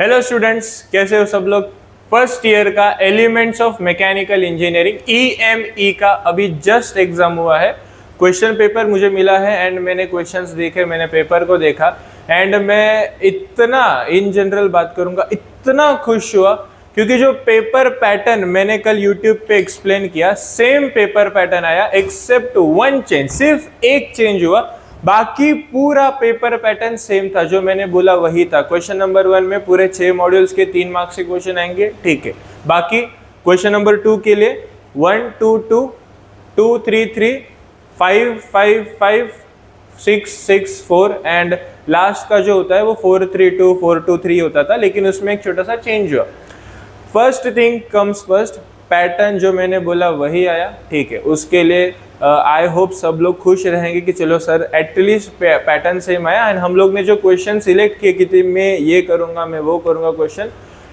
Hello students, कैसे हो सब लोग। फर्स्ट ईयर का elements of mechanical engineering EME का अभी जस्ट एग्जाम हुआ है। क्वेश्चन पेपर मुझे मिला है एंड मैंने क्वेश्चंस देखे, मैंने पेपर को देखा एंड मैं इतना इन जनरल बात करूंगा, इतना खुश हुआ क्योंकि जो पेपर पैटर्न मैंने कल यूट्यूब पे एक्सप्लेन किया, सेम पेपर पैटर्न आया एक्सेप्ट वन चेंज, सिर्फ एक चेंज हुआ, बाकी पूरा पेपर पैटर्न सेम था। जो मैंने बोला वही था। क्वेश्चन नंबर 1 में पूरे 6 मॉड्यूल्स के 3 मार्क्स के क्वेश्चन आएंगे, ठीक है। बाकी क्वेश्चन नंबर 2 के लिए 1 2 2 2 3 3 5 5 5 6 6 4 एंड लास्ट का जो होता है वो 4 3 2 4 2 3 होता था, लेकिन उसमें एक छोटा सा चेंज हुआ। First thing comes first, pattern जो मैंने बोला वही आया, ठीक है। उसके लिए आई होप सब लोग खुश रहेंगे कि चलो सर एटलीस्ट पैटर्न सेम आया एंड हम लोग ने जो क्वेश्चन सिलेक्ट किए कि मैं ये करूंगा, मैं वो करूंगा क्वेश्चन,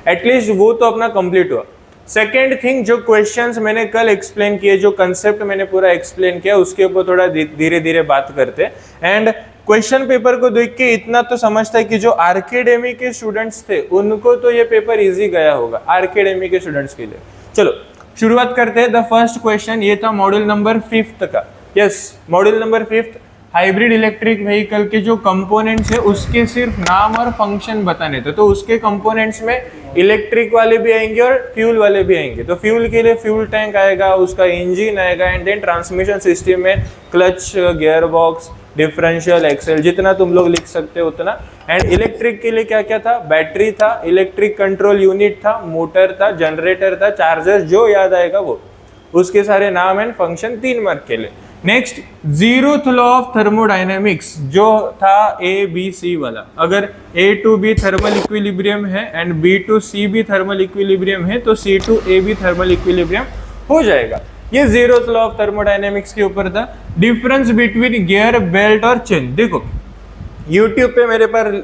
एटलीस्ट वो तो अपना कंप्लीट हुआ। सेकेंड थिंग, जो क्वेश्चंस मैंने कल एक्सप्लेन किए, जो कंसेप्ट मैंने पूरा एक्सप्लेन किया, उसके ऊपर थोड़ा धीरे धीरे बात करते हैं। एंड क्वेश्चन पेपर को देख के इतना तो समझता है कि जो आरकेडेमी के स्टूडेंट्स थे उनको तो ये पेपर इजी गया होगा, आरकेडेमी के स्टूडेंट्स के लिए। चलो शुरुआत करते हैं। द फर्स्ट क्वेश्चन ये था मॉड्यूल नंबर 5 का। Yes, module number 5 hybrid electric vehicle के जो कंपोनेंट्स है उसके सिर्फ नाम और फंक्शन बताने थे। तो उसके कंपोनेंट्स में इलेक्ट्रिक वाले भी आएंगे और फ्यूल वाले भी आएंगे। तो फ्यूल के लिए फ्यूल टैंक आएगा, उसका इंजन आएगा एंड देन ट्रांसमिशन सिस्टम में clutch, gear box, differential, axle, जितना तुम लोग लिख सकते हो उतना। एंड इलेक्ट्रिक के लिए क्या क्या था, बैटरी था, इलेक्ट्रिक कंट्रोल यूनिट था, मोटर था, जनरेटर था, चार्जर, जो याद आएगा वो, उसके सारे नाम एंड फंक्शन 3 मार्क के लिए। Next, zeroth law of thermodynamics जो था ABC वाला। अगर A to B thermal equilibrium है एंड B to C भी थर्मल इक्विलिब्रियम है तो C to A भी थर्मल इक्विलिब्रियम हो जाएगा। ये जीरोथ लॉ ऑफ थर्मोडायनेमिक्स के ऊपर था। डिफरेंस बिटवीन गियर, बेल्ट और चेन। देखो यूट्यूब पे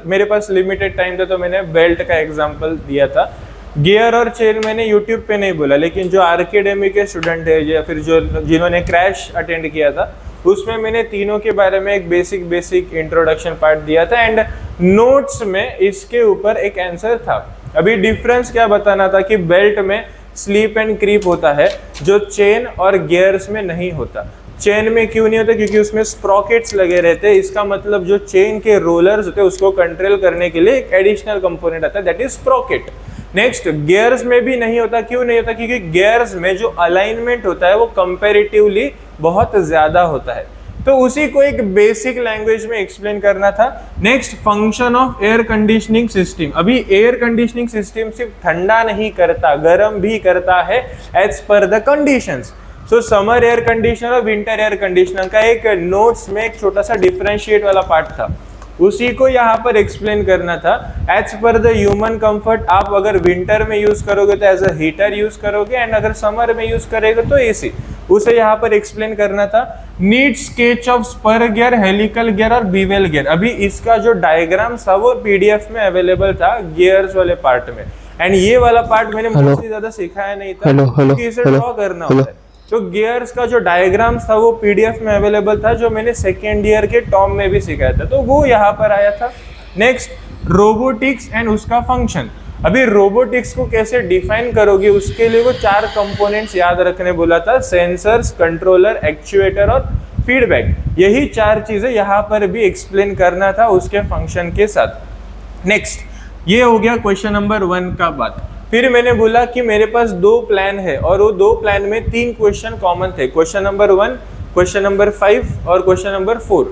मेरे पास लिमिटेड टाइम था तो मैंने बेल्ट का एग्जांपल दिया था। गियर और चेन मैंने यूट्यूब पे नहीं बोला, लेकिन जो आरकेडेमी के स्टूडेंट है या फिर जो जिन्होंने क्रैश अटेंड किया था उसमें मैंने तीनों के बारे में एक बेसिक इंट्रोडक्शन पार्ट दिया था एंड नोट्स में इसके ऊपर एक आंसर था। अभी डिफरेंस क्या बताना था कि बेल्ट में स्लीप एंड क्रीप होता है जो चेन और गियर्स में नहीं होता। चेन में क्यों नहीं होता, क्योंकि उसमें स्प्रॉकेट्स लगे रहते हैं। इसका मतलब जो चेन के रोलर्स होते हैं उसको कंट्रोल करने के लिए एक एडिशनल कंपोनेंट आता है, that is Sprocket. Next, gears में भी नहीं होता। क्यों नहीं होता, क्योंकि गियर्स में जो अलाइनमेंट होता है वो कंपैरेटिवली बहुत ज्यादा होता है। तो उसी को एक बेसिक लैंग्वेज में एक्सप्लेन करना था। Next, function of air conditioning system. अभी एयर कंडीशनिंग सिस्टम सिर्फ ठंडा नहीं करता, गर्म भी करता है as per the conditions. So summer air conditioner और विंटर एयर कंडीशनर का एक नोट्स में एक छोटा सा डिफरेंशिएट वाला पार्ट था, उसी को यहाँ पर एक्सप्लेन करना था। As per the human comfort, आप अगर विंटर में यूज करोगे तो एज अ हीटर यूज करोगे एंड अगर समर में यूज करेगा तो AC, उसे यहाँ पर एक्सप्लेन करना था। Need sketch of spur gear, helical gear और बीवेल गियर। अभी इसका जो डायग्राम था वो PDF में अवेलेबल था गियर्स वाले पार्ट में एंड ये वाला पार्ट मैंने मुझसे ज्यादा सिखाया नहीं था क्योंकि इसे ड्रॉ करना होता है। तो गियर्स का जो डायग्राम्स था वो PDF में अवेलेबल था, जो मैंने सेकेंड ईयर के टॉम में भी सिखाया था, तो वो यहाँ पर आया था। नेक्स्ट, रोबोटिक्स एंड उसका फंक्शन। अभी रोबोटिक्स को कैसे डिफाइन करोगे उसके लिए वो 4 कंपोनेंट्स याद रखने बोला था, सेंसर्स, कंट्रोलर, एक्चुएटर और फीडबैक। यही 4 चीजें यहाँ पर भी एक्सप्लेन करना था उसके फंक्शन के साथ। नेक्स्ट, ये हो गया क्वेश्चन नंबर 1 का बात। फिर मैंने बोला कि मेरे पास 2 प्लान है और वो 2 प्लान में 3 क्वेश्चन कॉमन थे, क्वेश्चन नंबर 1, क्वेश्चन नंबर 5 और क्वेश्चन नंबर 4।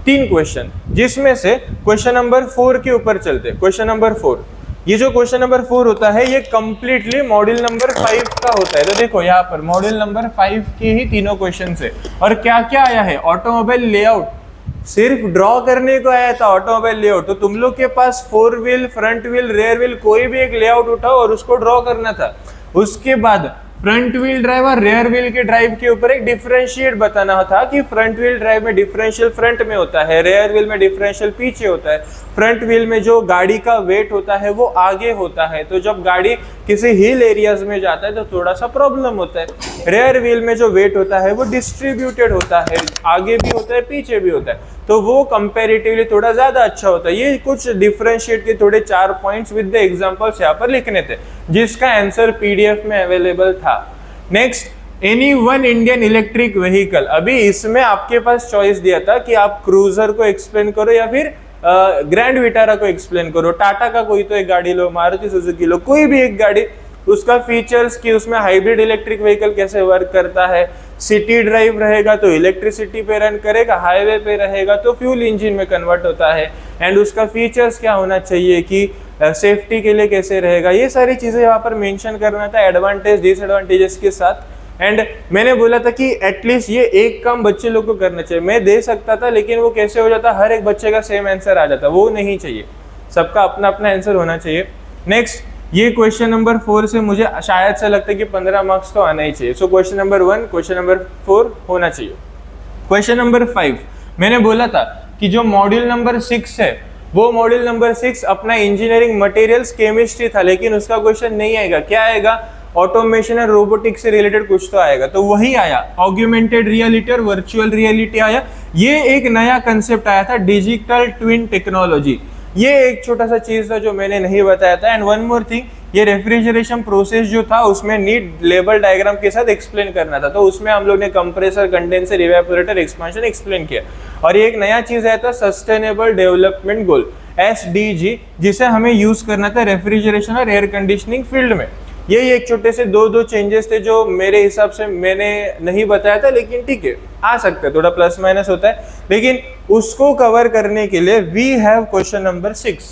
3 क्वेश्चन, जिसमें से क्वेश्चन नंबर 4 के ऊपर चलते। क्वेश्चन नंबर 4, ये जो क्वेश्चन नंबर 4 होता है ये कंप्लीटली मॉड्यूल नंबर 5 का होता है। तो देखो यहाँ पर मॉड्यूल नंबर 5 के ही तीनों क्वेश्चन है। और क्या क्या आया है, ऑटोमोबाइल लेआउट, सिर्फ ड्रॉ करने को आया था ऑटोमोबाइल लेआउट। तो तुम लोग के पास 4 wheel, front wheel, rear wheel, कोई भी एक लेआउट उठाओ और उसको ड्रॉ करना था। उसके बाद फ्रंट व्हील ड्राइव और रेयर व्हील के ड्राइव के ऊपर एक डिफरेंशिएट बताना था कि फ्रंट व्हील ड्राइव में डिफरेंशियल फ्रंट में होता है, रेयर व्हील में डिफरेंशियल पीछे होता है। फ्रंट व्हील में जो गाड़ी का वेट होता है वो आगे होता है, तो जब गाड़ी किसी हिल एरियाज में जाता है तो थोड़ा सा प्रॉब्लम होता है। रेयर व्हील में जो वेट होता है वो डिस्ट्रीब्यूटेड होता है, आगे भी होता है पीछे भी होता है, तो वो कंपैरेटिवली थोड़ा ज्यादा अच्छा होता है। ये कुछ डिफरेंशिएट के थोड़े 4 पॉइंट्स विद द एग्जांपल्स यहाँ पर लिखने थे, जिसका आंसर पीडीएफ में अवेलेबल था। Next, any one Indian electric vehicle. अभी इसमें आपके पास चॉइस दिया था कि आप क्रूजर को एक्सप्लेन करो या फिर ग्रैंड विटारा को एक्सप्लेन करो, टाटा का कोई तो एक गाड़ी लो, मारुति सुजुकी लो, कोई भी एक गाड़ी, उसका फीचर्स कि उसमें हाइब्रिड इलेक्ट्रिक व्हीकल कैसे वर्क करता है, सिटी ड्राइव रहेगा तो इलेक्ट्रिसिटी पे रन करेगा, हाईवे पे रहेगा तो फ्यूल इंजन में कन्वर्ट होता है, एंड उसका फीचर्स क्या होना चाहिए कि सेफ्टी के लिए कैसे रहेगा, ये सारी चीजें यहाँ पर मेंशन करना था एडवांटेज डिसएडवांटेजेस के साथ। एंड मैंने बोला था कि एटलीस्ट ये एक काम बच्चे लोग को करना चाहिए। मैं दे सकता था लेकिन वो कैसे हो जाता, हर एक बच्चे का सेम आंसर आ जाता, वो नहीं चाहिए, सबका अपना अपना आंसर होना चाहिए। नेक्स्ट, ये क्वेश्चन नंबर 4 से मुझे शायद से लगता है कि 15 मार्क्स तो आना ही चाहिए। So question number 1, question number 4 होना चाहिए। क्वेश्चन नंबर 5, मैंने बोला था कि जो मॉड्यूल नंबर 6 है वो मॉड्यूल नंबर 6 अपना इंजीनियरिंग मटेरियल्स केमिस्ट्री था, लेकिन उसका क्वेश्चन नहीं आएगा। क्या आएगा? ऑटोमेशन और रोबोटिक्स से रिलेटेड कुछ तो आएगा, तो वही आया। ऑग्यूमेंटेड रियलिटी और वर्चुअल रियलिटी आया। ये एक नया कंसेप्ट आया था, डिजिटल ट्विन टेक्नोलॉजी। ये एक छोटा सा चीज था जो मैंने नहीं बताया था। एंड वन मोर थिंग, ये रेफ्रिजरेशन प्रोसेस जो था उसमें नीट लेबल डायग्राम के साथ एक्सप्लेन करना था, तो उसमें हम लोग ने compressor, condenser, evaporator, expansion explain किया। और ये एक नया चीज आया था, सस्टेनेबल डेवलपमेंट गोल SDG, जिसे हमें यूज करना था रेफ्रिजरेशन और एयर कंडीशनिंग फील्ड में। यही एक छोटे से दो चेंजेस थे जो मेरे हिसाब से मैंने नहीं बताया था, लेकिन ठीक है, आ सकता है, थोड़ा प्लस माइनस होता है। लेकिन उसको कवर करने के लिए we have question number 6।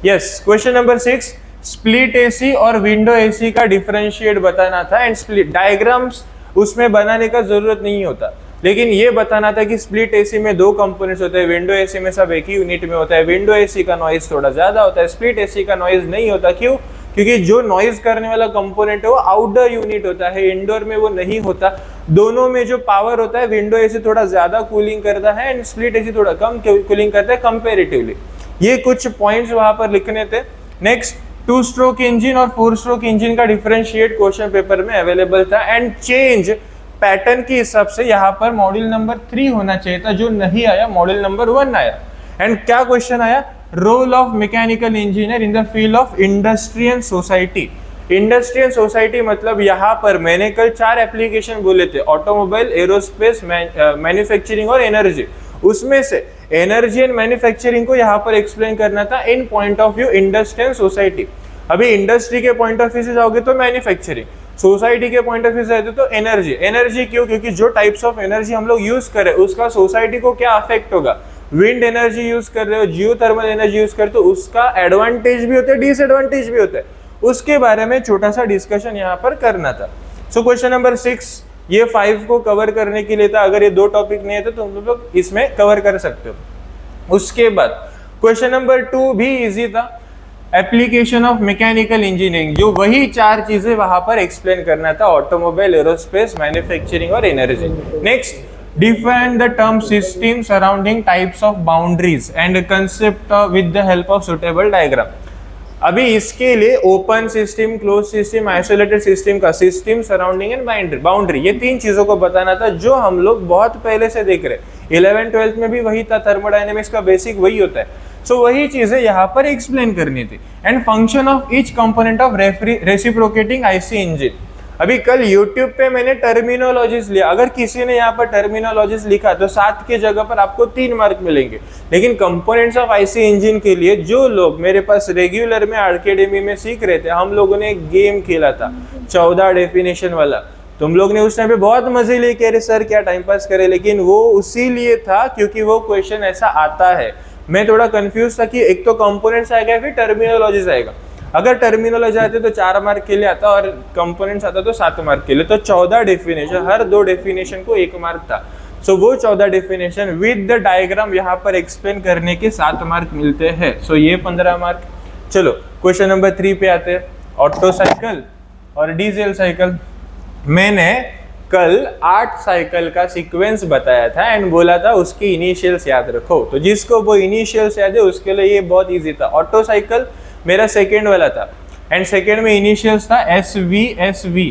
Yes, question number 6, split AC और विंडो एसी का डिफरेंशिएट बताना था। एंड स्प्लिट डायग्राम्स उसमें बनाने का जरूरत नहीं होता, लेकिन ये बताना था कि स्प्लिट एसी में 2 कंपोनेंट्स होते हैं, विंडो एसी में सब एक ही यूनिट में होता है। विंडो एसी का नॉइज थोड़ा ज्यादा होता है, स्प्लिट एसी का नॉइज नहीं होता। क्यों? क्योंकि जो नॉइज करने वाला कंपोनेंट है वो आउटडोर यूनिट होता है, इंडोर में वो नहीं होता। दोनों में जो पावर होता है, विंडो एसी थोड़ा ज्यादा कूलिंग करता है एंड स्प्लिट एसी थोड़ा कम कूलिंग करता है कंपैरेटिवली। ये कुछ पॉइंट्स वहां पर लिखने थे। नेक्स्ट, 2 स्ट्रोक इंजन और 4 स्ट्रोक इंजन का डिफरेंशिएट क्वेश्चन पेपर में अवेलेबल था। एंड चेंज पैटर्न के हिसाब से यहाँ पर मॉड्यूल नंबर 3 होना चाहिए था, जो नहीं आया, मॉड्यूल नंबर 1 आया। एंड क्या क्वेश्चन आया? Role of mechanical engineer in the field of industry and society. Industry and society मतलब यहाँ पर मैंने कल 4 एप्लीकेशन बोले थे, ऑटोमोबाइल, एरोस्पेस, मैन्युफैक्चरिंग और एनर्जी। उसमें से एनर्जी एंड मैन्युफैक्चरिंग को यहाँ पर एक्सप्लेन करना था in point of view industry and society. अभी इंडस्ट्री के पॉइंट ऑफ व्यू से जाओगे तो मैन्युफैक्चरिंग, सोसाइटी के पॉइंट ऑफ व्यू से जाते तो एनर्जी। एनर्जी क्यों? क्योंकि जो टाइप्स ऑफ एनर्जी हम लोग यूज करें उसका सोसाइटी को क्या अफेक्ट होगा। विंड एनर्जी यूज कर रहे हो, जियोथर्मल एनर्जी यूज करते हो, उसका एडवांटेज भी होता है, डिसएडवांटेज भी होता है, उसके बारे में छोटा सा डिस्कशन यहाँ पर करना था। सो क्वेश्चन नंबर 6 ये 5 को कवर करने के लिए था। अगर ये 2 टॉपिक नहीं है तो तुम लोग इसमें कवर कर सकते हो। उसके बाद क्वेश्चन नंबर 2 भी इजी था, एप्लीकेशन ऑफ मैकेनिकल इंजीनियरिंग, जो वही 4 चीजें वहां पर एक्सप्लेन करना था, ऑटोमोबाइल, एरोस्पेस, मैन्युफैक्चरिंग और energy. Next, define the term system surrounding types of boundaries and concept with the help of suitable diagram। अभी इसके लिए open system, close system, isolated system का सिस्टम, सराउंडिंग एंड बाउंड्री, ये 3 चीजों को बताना था, जो हम लोग बहुत पहले से देख रहे। 11th-12th में भी वही था, थर्मोडायनेमिक्स का बेसिक वही होता है। सो वही चीजें यहाँ पर एक्सप्लेन करनी थी। And function of each component of reciprocating IC engine. अभी कल YouTube पे मैंने टर्मिनोलॉजीज लिया, अगर किसी ने यहाँ पर टर्मिनोलॉजीज लिखा तो 7 के जगह पर आपको 3 मार्क मिलेंगे। लेकिन कंपोनेंट्स ऑफ आईसी इंजन के लिए जो लोग मेरे पास रेगुलर में अकेडमी में सीख रहे थे, हम लोगों ने एक गेम खेला था 14 डेफिनेशन वाला। तुम लोग ने उस टाइम पे बहुत मजे लिए कि अरे सर क्या टाइम पास करे, लेकिन वो उसी लिए था क्योंकि वो क्वेश्चन ऐसा आता है। मैं थोड़ा कंफ्यूज था कि एक तो कंपोनेंट्स आएगा फिर टर्मिनोलॉजीज आएगा। अगर टर्मिनोलॉजी आते तो 4 मार्क के लिए आता और कंपोनेंट्स आता तो 7 मार्क के लिए। तो 14 डेफिनेशन, हर 2 डेफिनेशन को 1 मार्क था। सो वो 14 डेफिनेशन विद द डायग्राम यहाँ पर एक्सप्लेन करने के 7 मार्क मिलते हैं। सो ये 15 मार्क। चलो क्वेश्चन नंबर 3 पे आते हैं, ऑटो साइकिल और डीजल साइकिल। मैंने कल 8 साइकिल का सीक्वेंस बताया था एंड बोला था उसकी इनिशियल्स याद रखो। तो जिसको वो इनिशियल्स याद है उसके लिए ये बहुत इजी था। ऑटो साइकिल मेरा सेकेंड वाला था एंड सेकेंड में इनिशियल्स था SV,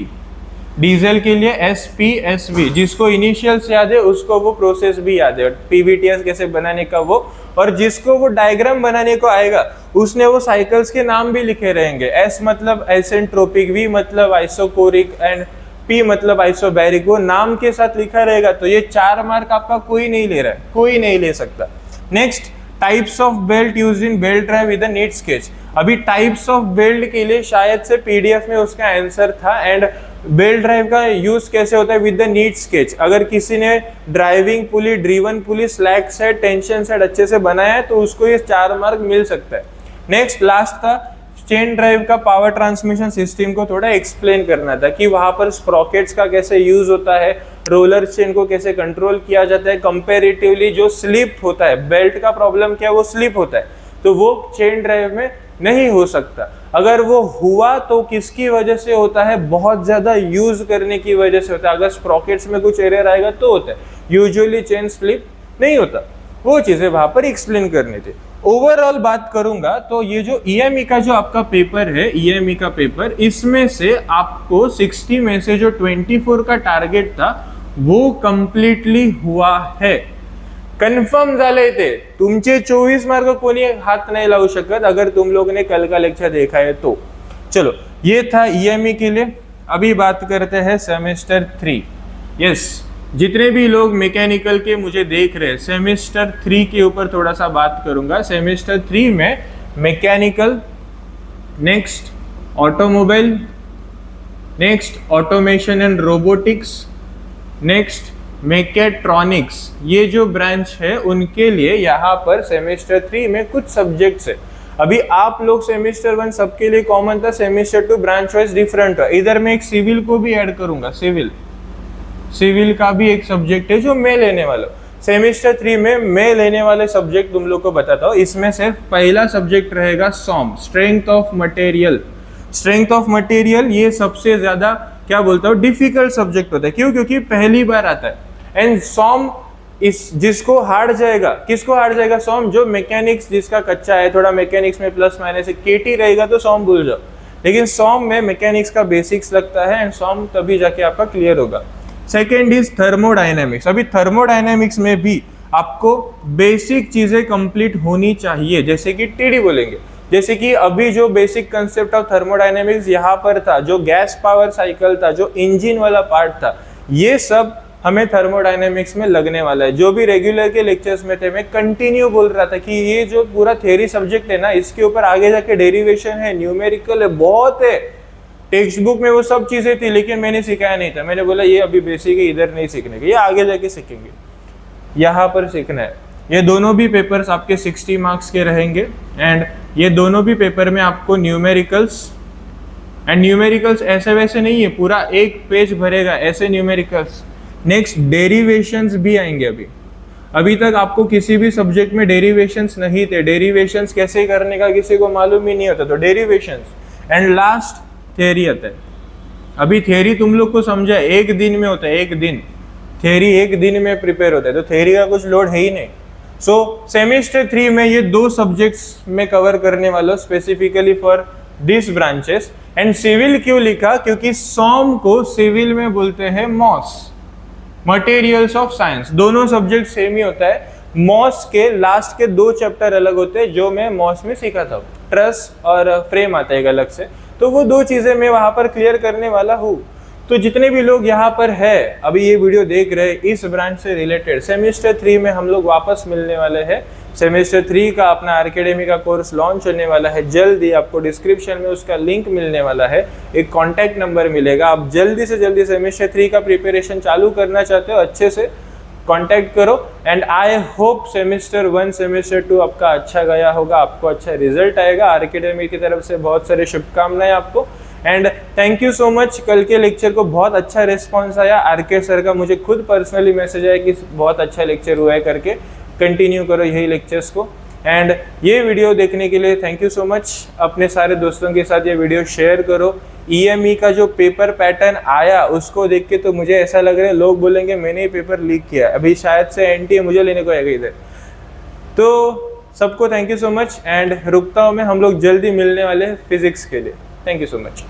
डीजल के लिए SP, जिसको इनिशियल्स याद है उसको वो प्रोसेस भी याद है, PVTS कैसे बनाने का वो, और जिसको वो डायग्राम बनाने को आएगा उसने वो साइकिल्स के नाम भी लिखे रहेंगे। S मतलब आइसेंट्रोपिक, V मतलब आइसोकोरिक एंड P मतलब आइसोबैरिक, वो नाम के साथ लिखा रहेगा। तो ये 4 मार्क आपका कोई नहीं ले रहा है, कोई नहीं ले सकता। Next, types of belt used in belt drive with a neat sketch. अभी टाइप्स ऑफ बेल्ट के लिए शायद से PDF में उसका आंसर था एंड बेल्ट ड्राइव का यूज कैसे होता है विद द नीट स्केच। अगर किसी ने ड्राइविंग पुली, ड्रीवन पुली, स्लैक सेट, टेंशन सेट अच्छे से बनाया है तो उसको ये 4 मार्क मिल सकता है। नेक्स्ट, लास्ट था चेन ड्राइव का पावर ट्रांसमिशन सिस्टम को थोड़ा एक्सप्लेन करना था कि वहां पर स्प्रॉकेट्स का कैसे यूज होता है, रोलर चेन को कैसे कंट्रोल किया जाता है, कंपैरेटिवली जो स्लिप होता है, बेल्ट का प्रॉब्लम क्या है, वो स्लिप होता है, तो वो चेन ड्राइव में नहीं हो सकता। अगर वो हुआ तो किसकी वजह से होता है, बहुत ज्यादा यूज करने की वजह से होता है। अगर स्प्रॉकेट्स में कुछ एरर आएगा तो होता है, यूजुअली चेन स्लिप नहीं होता। वो चीजें वहां पर एक्सप्लेन करनी थी। ओवरऑल बात करूंगा तो ये जो EME का जो आपका पेपर है, EME का पेपर, इसमें से आपको 60 में से जो 24 का टारगेट था वो कंप्लीटली हुआ है, कन्फर्म झाले ते। तुमचे 24 मार्क कोणी हात नाही लावू शकत अगर तुम लोग ने कल का लेक्चर देखा है तो। चलो, ये था EME के लिए। अभी बात करते हैं सेमेस्टर 3। यस, जितने भी लोग मैकेनिकल के मुझे देख रहे हैं, सेमेस्टर 3 के ऊपर थोड़ा सा बात करूंगा। सेमेस्टर 3 में mechanical, next automobile, next automation and robotics, next mechatronics, ये जो ब्रांच है उनके लिए यहाँ पर सेमेस्टर 3 में कुछ सब्जेक्ट्स है। अभी आप लोग सेमेस्टर 1 सबके लिए कॉमन था, सेमेस्टर 2 ब्रांच वाइज डिफरेंट है। इधर मैं एक सिविल को भी ऐड करूंगा, सिविल का भी एक सब्जेक्ट है जो मैं लेने वाला हूँ। सेमेस्टर 3 में मैं लेने वाले सब्जेक्ट तुम लोग को बताता हूँ। इसमें से पहला सब्जेक्ट रहेगा SOM, strength of material. Strength of material ये सबसे ज्यादा क्या बोलता हूँ डिफिकल्ट सब्जेक्ट होता है। क्यों? क्योंकि पहली बार आता है एंड SOM इस जिसको हार्ड जाएगा, किसको हार्ड जाएगा? SOM जो मैकेनिक्स जिसका कच्चा है, थोड़ा मैकेनिक्स में प्लस माइनस KT रहेगा तो SOM भूल जाओ, लेकिन SOM में मैकेनिक्स का बेसिक्स लगता है एंड SOM तभी जाके आपका क्लियर होगा। Second is thermodynamics. अभी थर्मोडायनेमिक्स में भी आपको बेसिक चीजें कंप्लीट होनी चाहिए, जैसे कि TD बोलेंगे, जैसे कि अभी जो बेसिक कंसेप्ट ऑफ थर्मोडायनेमिक्स यहाँ पर था, जो गैस पावर साइकिल था, जो इंजन वाला पार्ट था, ये सब हमें थर्मोडायनेमिक्स में लगने वाला है। जो भी रेगुलर के लेक्चर्स में थे मैं कंटिन्यू बोल रहा था कि ये जो पूरा थ्योरी सब्जेक्ट है ना, इसके ऊपर आगे जाके डेरिवेशन है, न्यूमेरिकल है, बहुत है। टेक्स्ट बुक में वो सब चीजें थी लेकिन मैंने सिखाया नहीं था। मैंने बोला ये अभी बेसिक है, इधर नहीं सीखने के, ये आगे जाके सीखेंगे, यहाँ पर सीखना है। ये दोनों भी पेपर्स आपके 60 मार्क्स के रहेंगे एंड ये दोनों भी पेपर में आपको न्यूमेरिकल्स, एंड न्यूमेरिकल्स ऐसे वैसे नहीं है, पूरा एक पेज भरेगा ऐसे न्यूमेरिकल्स। नेक्स्ट, डेरिवेशंस भी आएंगे। अभी तक आपको किसी भी सब्जेक्ट में डेरिवेशंस नहीं थे, डेरिवेशंस कैसे करने का किसी को मालूम ही नहीं होता, तो डेरिवेशंस। एंड लास्ट थ्योरी आता है। अभी थ्योरी तुम लोग को समझा, एक दिन में होता है, एक दिन थ्योरी एक दिन में प्रिपेयर होता है, तो थ्योरी का कुछ लोड है ही नहीं। सो सेमेस्टर 3 में ये 2 सब्जेक्ट्स में कवर करने वाला specifically for this branches. And civil क्यों लिखा? क्योंकि SOM को सिविल में बोलते हैं MOS, मटेरियल्स ऑफ साइंस। दोनों सब्जेक्ट सेम ही होता है। MOS के लास्ट के 2 चैप्टर अलग होते हैं, जो मैं MOS में सीखा था, ट्रस और फ्रेम आता है एक अलग से, तो वो 2 चीजें मैं वहां पर क्लियर करने वाला हूँ। तो जितने भी लोग यहाँ पर है अभी ये वीडियो देख रहे हैं इस ब्रांच से रिलेटेड, सेमेस्टर 3 में हम लोग वापस मिलने वाले हैं। सेमेस्टर 3 का अपना अकेडमी का कोर्स लॉन्च होने वाला है जल्दी। आपको डिस्क्रिप्शन में उसका लिंक मिलने वाला है, एक कॉन्टैक्ट नंबर मिलेगा। आप जल्दी से जल्दी सेमेस्टर 3 का प्रिपरेशन चालू करना चाहते हो, अच्छे से कांटेक्ट करो। And I hope semester 1 semester 2 आपका अच्छा गया होगा, आपको अच्छा रिजल्ट आएगा। अकेडमी की तरफ से बहुत सारे शुभकामनाएं आपको। And thank you so much. कल के लेक्चर को बहुत अच्छा रिस्पॉन्स आया। RK सर का मुझे खुद पर्सनली मैसेज आया कि बहुत अच्छा लेक्चर हुआ है करके, कंटिन्यू करो यही लेक्चर्स को। एंड ये वीडियो देखने के लिए थैंक यू सो मच। अपने सारे दोस्तों के साथ ये वीडियो शेयर करो। EME का जो पेपर पैटर्न आया उसको देख के तो मुझे ऐसा लग रहा है लोग बोलेंगे मैंने ही पेपर लीक किया, अभी शायद से NTA मुझे लेने को आएगा इधर। तो सबको thank you so much and रुकता हूँ मैं, हम लोग जल्दी मिलने वाले हैं फिजिक्स के लिए। Thank you so much.